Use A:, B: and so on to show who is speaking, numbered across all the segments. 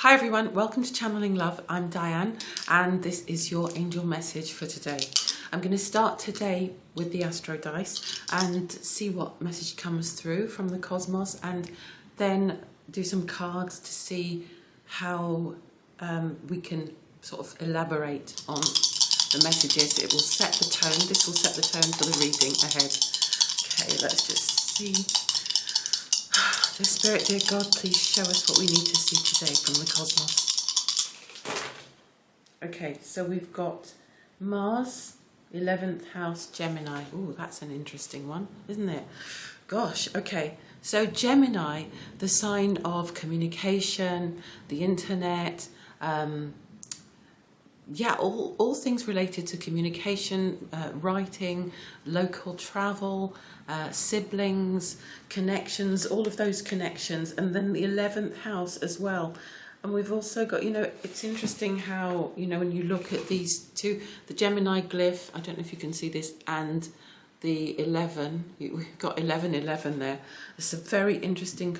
A: Hi everyone, welcome to Channeling Love. I'm Diane and this is your angel message for today. I'm going to start today with the Astro Dice and see what message comes through from the cosmos, and then do some cards to see how we can sort of elaborate on the messages. It will set the tone. This will set the tone for the reading ahead. Okay, let's just see. Dear Spirit, dear God, please show us what we need to see today from the cosmos. Okay, so we've got Mars, 11th house, Gemini. Ooh, that's an interesting one, isn't it? Gosh, okay. So Gemini, the sign of communication, the internet, all things related to communication, writing, local travel, siblings, connections, all of those connections, and then the 11th house as well. And we've also got, it's interesting how, when you look at these two, the Gemini glyph, I don't know if you can see this, and the 11, we've got 11 there. It's a very interesting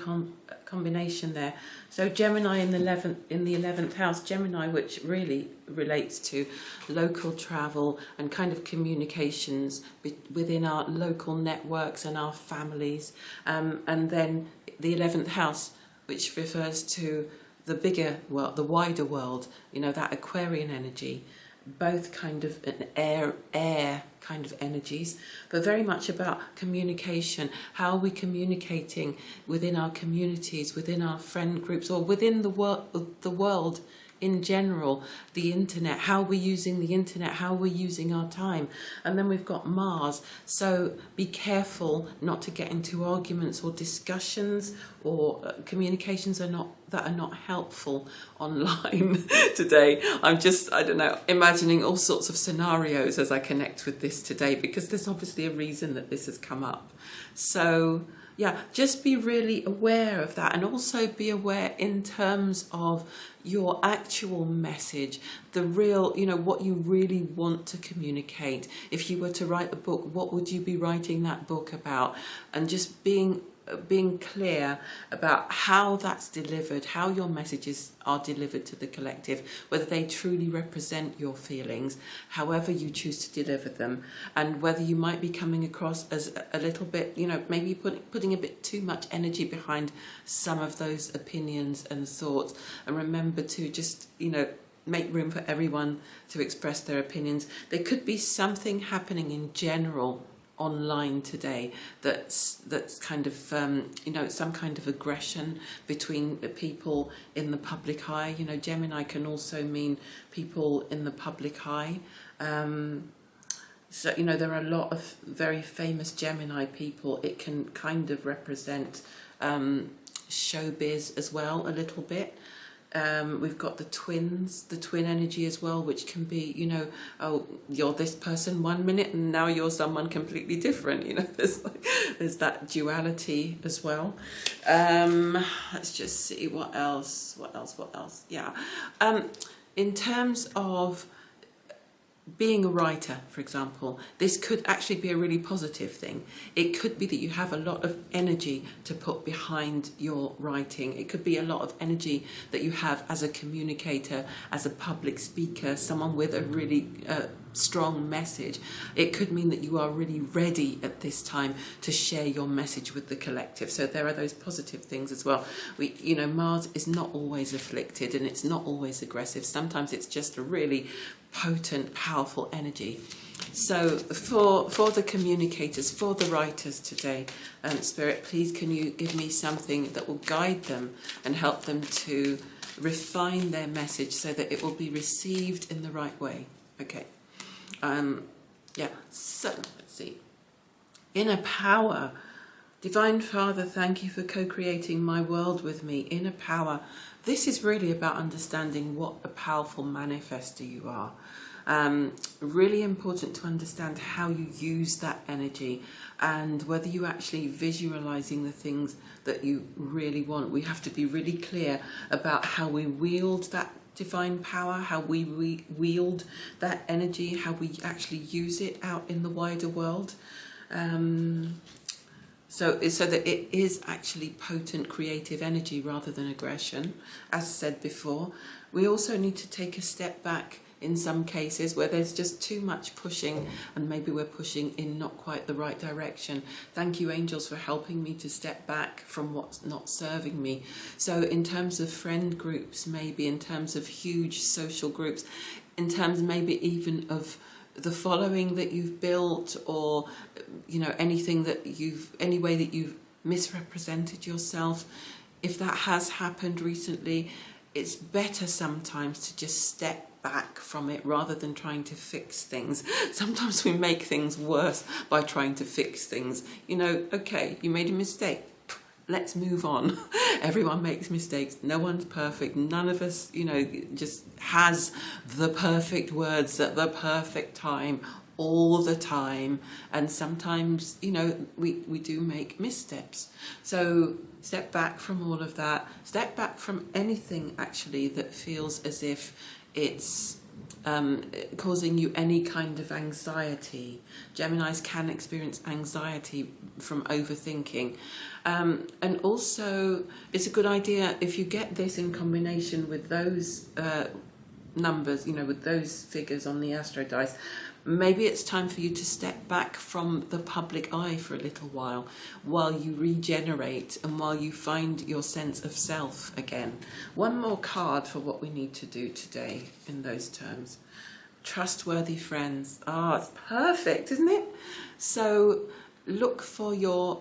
A: combination there. So Gemini in the 11th house, Gemini, which really relates to local travel and kind of communications within our local networks and our families, and then the 11th house, which refers to the bigger world, the wider world, that Aquarian energy. Both kind of an air kind of energies, but very much about communication. How are we communicating within our communities, within our friend groups, or within the world in general, the internet, how we're using the internet, how we're using our time. And then we've got Mars, so be careful not to get into arguments or discussions or communications that are not helpful online today. I don't know, imagining all sorts of scenarios as I connect with this today, because there's obviously a reason that this has come up. So yeah, just be really aware of that, and also be aware in terms of your actual message, the real, what you really want to communicate. If you were to write a book, what would you be writing that book about? And just being clear about how that's delivered, how your messages are delivered to the collective, whether they truly represent your feelings, however you choose to deliver them, and whether you might be coming across as a little bit, maybe putting a bit too much energy behind some of those opinions and thoughts. And remember to just, make room for everyone to express their opinions. There could be something happening in general online today that's kind of some kind of aggression between people in the public eye. Gemini can also mean people in the public eye. So there are a lot of very famous Gemini people. It can kind of represent showbiz as well, a little bit. We've got the twin energy as well, which can be, oh, you're this person 1 minute and now you're someone completely different. There's that duality as well. Let's just see what else. Yeah. In terms of being a writer, for example, this could actually be a really positive thing. It could be that you have a lot of energy to put behind your writing. It could be a lot of energy that you have as a communicator, as a public speaker, someone with a really strong message. It could mean that you are really ready at this time to share your message with the collective. So there are those positive things as well. Mars is not always afflicted and it's not always aggressive. Sometimes it's just a really potent, powerful energy. So for the communicators, for the writers today, Spirit, please can you give me something that will guide them and help them to refine their message so that it will be received in the right way. Okay. So let's see. Inner power. Divine Father, thank you for co-creating my world with me. Inner power. This is really about understanding what a powerful manifester you are. Really important to understand how you use that energy and whether you actually visualizing the things that you really want. We have to be really clear about how we wield that divine power, how we wield that energy, how we actually use it out in the wider world. So that it is actually potent creative energy rather than aggression, as said before. We also need to take a step back in some cases where there's just too much pushing, and maybe we're pushing in not quite the right direction. Thank you, angels, for helping me to step back from what's not serving me. So in terms of friend groups, maybe in terms of huge social groups, in terms maybe even of the following that you've built, or anything that any way that you've misrepresented yourself, if that has happened recently, it's better sometimes to just step back from it rather than trying to fix things. Sometimes we make things worse by trying to fix things. Okay, you made a mistake. Let's move on. Everyone makes mistakes. No one's perfect. None of us, just has the perfect words at the perfect time all the time. And sometimes, we do make missteps. So step back from all of that. Step back from anything, actually, that feels as if it's causing you any kind of anxiety. Geminis can experience anxiety from overthinking. And also, it's a good idea if you get this in combination with those numbers, with those figures on the astro dice, maybe it's time for you to step back from the public eye for a little while you regenerate and while you find your sense of self again. One more card for what we need to do today in those terms. Trustworthy friends. It's perfect, isn't it? So look for your,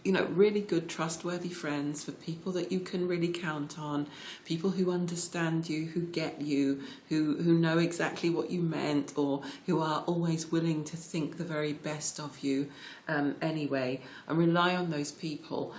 A: really good, trustworthy friends, for people that you can really count on, people who understand you, who get you, who know exactly what you meant, or who are always willing to think the very best of you anyway, and rely on those people.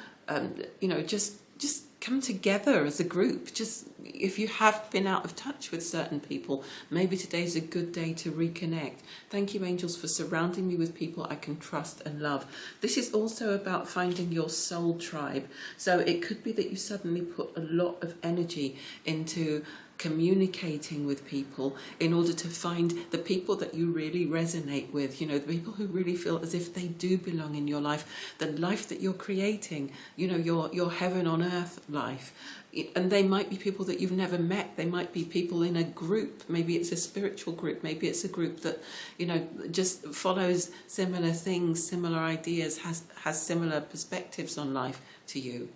A: Just come together as a group. Just if you have been out of touch with certain people, maybe today's a good day to reconnect. Thank you, angels, for surrounding me with people I can trust and love. This is also about finding your soul tribe. So it could be that you suddenly put a lot of energy into communicating with people in order to find the people that you really resonate with, the people who really feel as if they do belong in your life, the life that you're creating, your heaven on earth life. And they might be people that you've never met. They might be people in a group. Maybe it's a spiritual group. Maybe it's a group that, just follows similar things, similar ideas, has similar perspectives on life to you.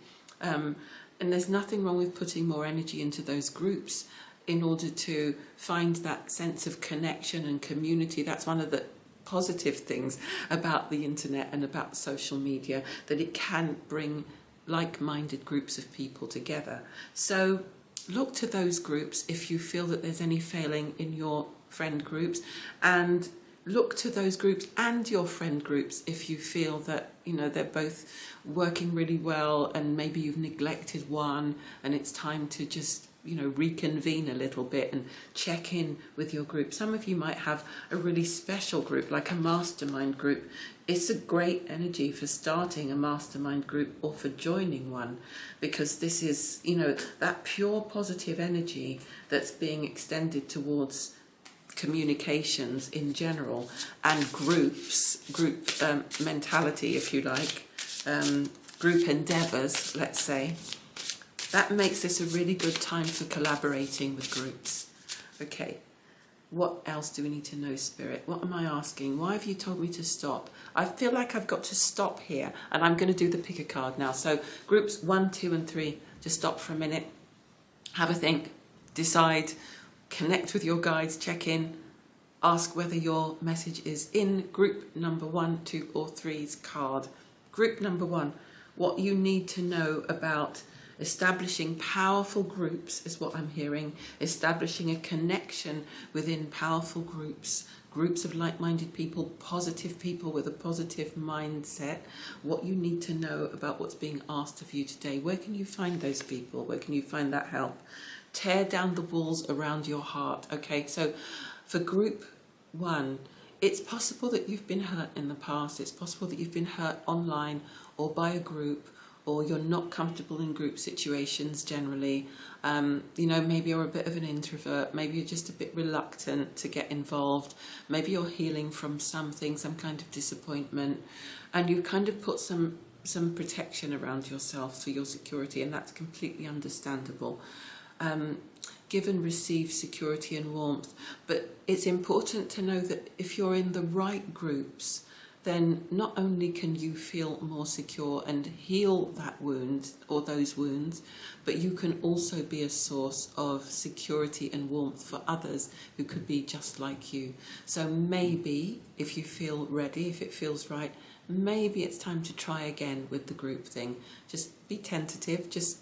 A: And there's nothing wrong with putting more energy into those groups in order to find that sense of connection and community. That's one of the positive things about the internet and about social media, that it can bring like-minded groups of people together. So look to those groups if you feel that there's any failing in your friend groups, and look to those groups and your friend groups if you feel that they're both working really well, and maybe you've neglected one and it's time to just reconvene a little bit and check in with your group. Some of you might have a really special group, like a mastermind group. It's a great energy for starting a mastermind group or for joining one, because this is that pure positive energy that's being extended towards communications in general, and group mentality, if you like, group endeavours, let's say. That makes this a really good time for collaborating with groups. Okay, what else do we need to know, Spirit? What am I asking? Why have you told me to stop? I feel like I've got to stop here, and I'm going to do the pick a card now. So groups 1, 2 and 3, just stop for a minute, have a think, decide, connect with your guides, check in, ask whether your message is in group number 1, 2 or 3's card. Group number 1, what you need to know about establishing powerful groups is what I'm hearing. Establishing a connection within powerful groups, groups of like-minded people, positive people with a positive mindset. What you need to know about what's being asked of you today. Where can you find those people? Where can you find that help? Tear down the walls around your heart. Okay, so for group 1, it's possible that you've been hurt in the past. It's possible that you've been hurt online or by a group, or you're not comfortable in group situations generally. Maybe you're a bit of an introvert. Maybe you're just a bit reluctant to get involved. Maybe you're healing from something, some kind of disappointment, and you've kind of put some some protection around yourself for your security, and that's completely understandable. Give and receive security and warmth, but it's important to know that if you're in the right groups, then not only can you feel more secure and heal that wound or those wounds, but you can also be a source of security and warmth for others who could be just like you. So maybe if you feel ready, if it feels right, maybe it's time to try again with the group thing. Just be tentative, just,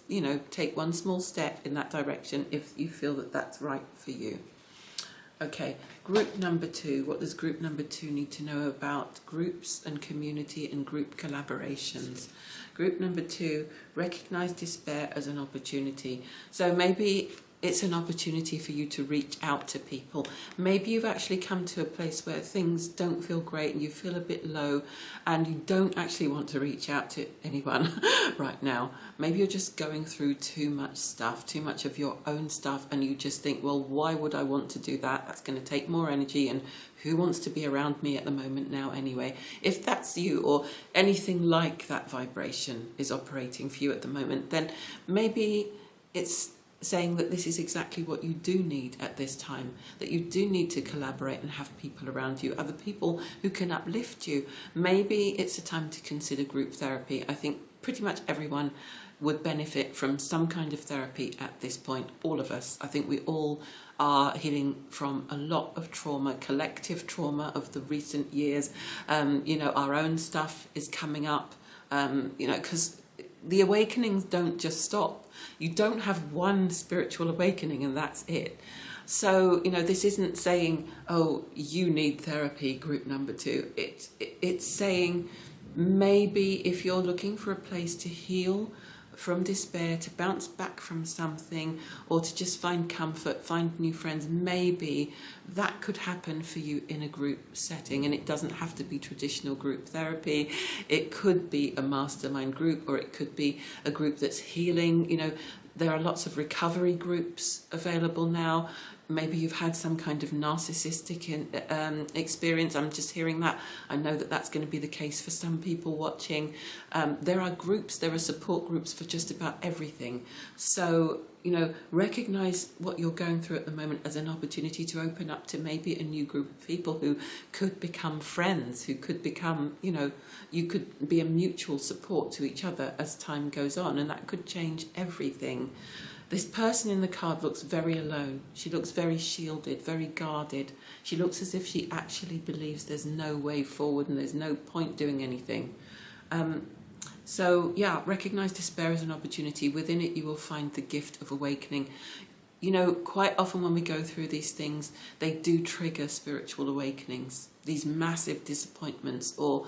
A: take one small step in that direction if you feel that that's right for you. Okay, group number 2. What does group number 2 need to know about groups and community and group collaborations? Group number 2, recognize despair as an opportunity. So maybe it's an opportunity for you to reach out to people. Maybe you've actually come to a place where things don't feel great and you feel a bit low and you don't actually want to reach out to anyone right now. Maybe you're just going through too much stuff, too much of your own stuff, and you just think, well, why would I want to do that? That's going to take more energy, and who wants to be around me at the moment now anyway? If that's you, or anything like that vibration is operating for you at the moment, then maybe it's saying that this is exactly what you do need at this time, that you do need to collaborate and have people around you, other people who can uplift you. Maybe it's a time to consider group therapy. I think pretty much everyone would benefit from some kind of therapy at this point, all of us. I think we all are healing from a lot of trauma, collective trauma of the recent years. Our own stuff is coming up, because the awakenings don't just stop. You don't have one spiritual awakening and that's it. So, this isn't saying, oh, you need therapy, group number 2. It's saying maybe if you're looking for a place to heal from despair, to bounce back from something, or to just find comfort, find new friends, maybe that could happen for you in a group setting. And it doesn't have to be traditional group therapy. It could be a mastermind group, or it could be a group that's healing. There are lots of recovery groups available now. Maybe you've had some kind of narcissistic experience. I'm just hearing that. I know that that's going to be the case for some people watching. There are groups, there are support groups for just about everything. So, recognize what you're going through at the moment as an opportunity to open up to maybe a new group of people who could become friends, who could become, you could be a mutual support to each other as time goes on, and that could change everything. This person in the card looks very alone. She looks very shielded, very guarded. She looks as if she actually believes there's no way forward and there's no point doing anything. Recognize despair as an opportunity. Within it, you will find the gift of awakening. Quite often when we go through these things, they do trigger spiritual awakenings, these massive disappointments or,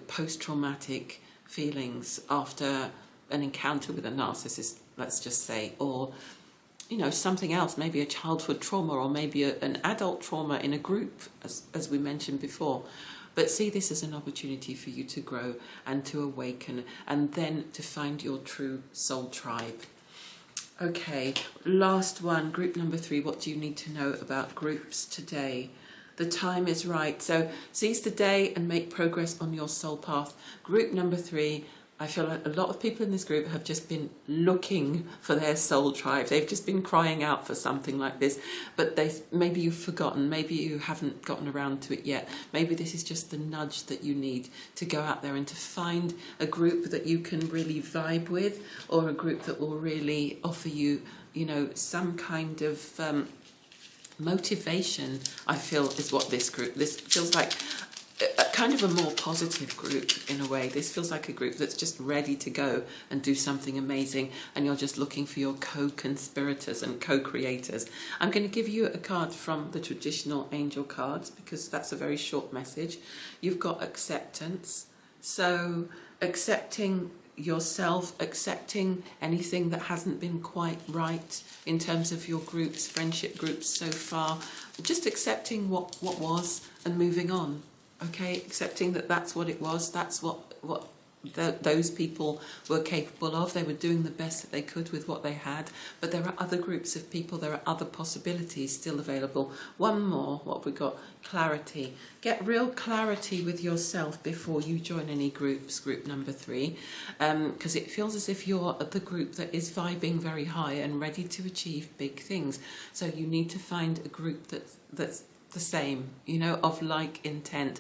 A: post-traumatic feelings after an encounter with a narcissist, let's just say, or something else, maybe a childhood trauma, or maybe an adult trauma in a group, as we mentioned before. But see this as an opportunity for you to grow and to awaken, and then to find your true soul tribe. Okay, last one, group number 3. What do you need to know about groups today? The time is right. So seize the day and make progress on your soul path. Group number 3. I feel like a lot of people in this group have just been looking for their soul tribe. They've just been crying out for something like this, but maybe you've forgotten, maybe you haven't gotten around to it yet. Maybe this is just the nudge that you need to go out there and to find a group that you can really vibe with, or a group that will really offer you, some kind of motivation, I feel, is what this feels like. A kind of a more positive group in a way. This feels like a group that's just ready to go and do something amazing, and you're just looking for your co-conspirators and co-creators. I'm going to give you a card from the traditional angel cards because that's a very short message. You've got acceptance. So accepting yourself, accepting anything that hasn't been quite right in terms of your groups, friendship groups so far, just accepting what was and moving on. Okay, accepting that that's what it was, that's what those people were capable of. They were doing the best that they could with what they had, but there are other groups of people, there are other possibilities still available. One more, what have we got? Clarity. Get real clarity with yourself before you join any groups, group number 3, because it feels as if you're the group that is vibing very high and ready to achieve big things. So you need to find a group that's the same, you know, of like intent.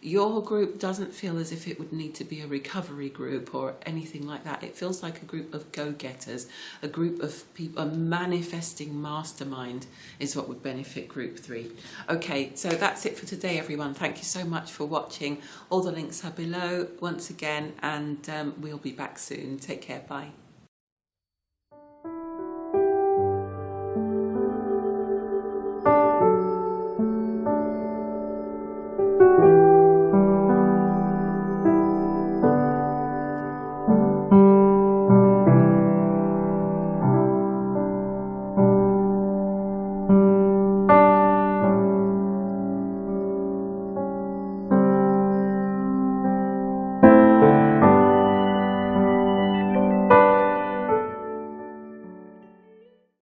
A: Your group doesn't feel as if it would need to be a recovery group or anything like that. It feels like a group of go-getters, a group of people, a manifesting mastermind is what would benefit group 3. Okay, so that's it for today, everyone. Thank you so much for watching. All the links are below once again, and we'll be back soon. Take care. Bye.